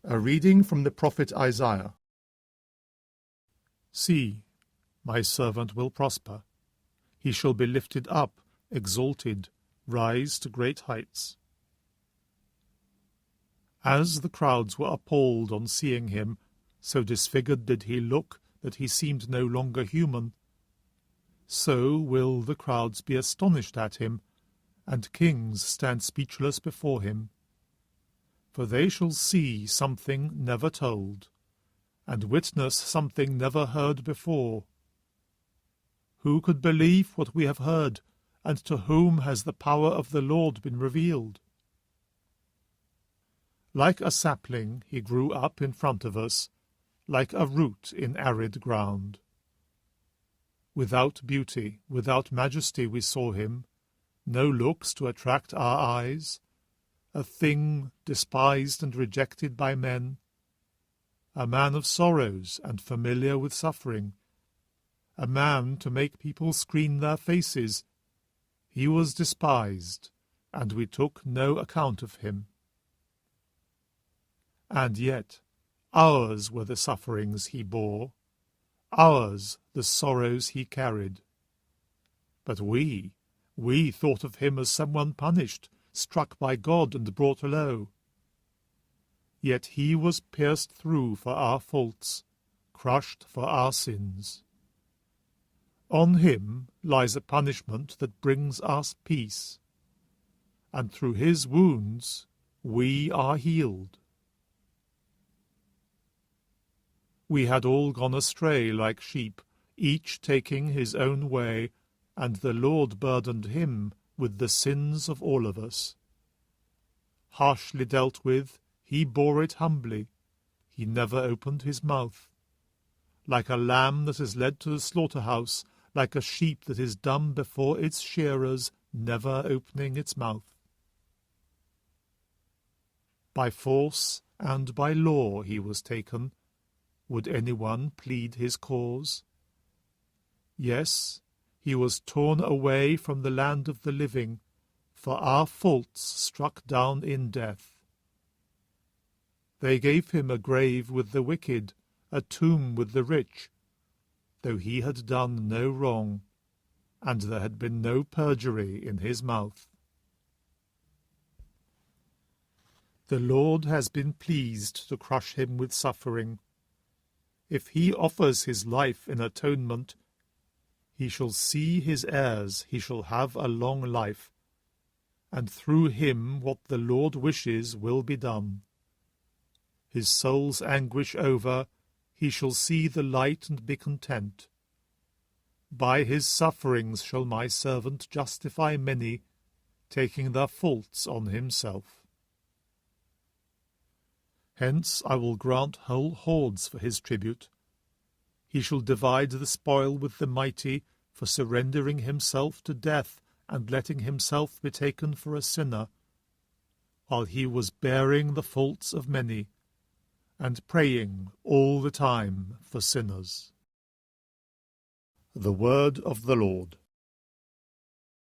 A reading from the prophet Isaiah. See, my servant will prosper. He shall be lifted up, exalted, rise to great heights. As the crowds were appalled on seeing him, so disfigured did he look that he seemed no longer human, so will the crowds be astonished at him, and kings stand speechless before him. For they shall see something never told, and witness something never heard before. Who could believe what we have heard, and to whom has the power of the Lord been revealed? Like a sapling he grew up in front of us, like a root in arid ground. Without beauty, without majesty we saw him, no looks to attract our eyes, a thing despised and rejected by men, a man of sorrows and familiar with suffering, a man to make people screen their faces. He was despised, and we took no account of him. And yet ours were the sufferings he bore, ours the sorrows he carried. But we thought of him as someone punished, struck by God and brought low. Yet he was pierced through for our faults, crushed for our sins. On him lies a punishment that brings us peace, and through his wounds we are healed. We had all gone astray like sheep, each taking his own way, and the Lord burdened him with the sins of all of us. Harshly dealt with, he bore it humbly. He never opened his mouth. Like a lamb that is led to the slaughterhouse, like a sheep that is dumb before its shearers, never opening its mouth. By force and by law he was taken. Would anyone plead his cause? Yes, he was torn away from the land of the living, for our faults struck down in death. They gave him a grave with the wicked, a tomb with the rich, though he had done no wrong, and there had been no perjury in his mouth. The Lord has been pleased to crush him with suffering. If he offers his life in atonement, he shall see his heirs, he shall have a long life, and through him what the Lord wishes will be done. His soul's anguish over, he shall see the light and be content. By his sufferings shall my servant justify many, taking their faults on himself. Hence I will grant whole hordes for his tribute. He shall divide the spoil with the mighty, for surrendering himself to death and letting himself be taken for a sinner, while he was bearing the faults of many, and praying all the time for sinners. The word of the Lord.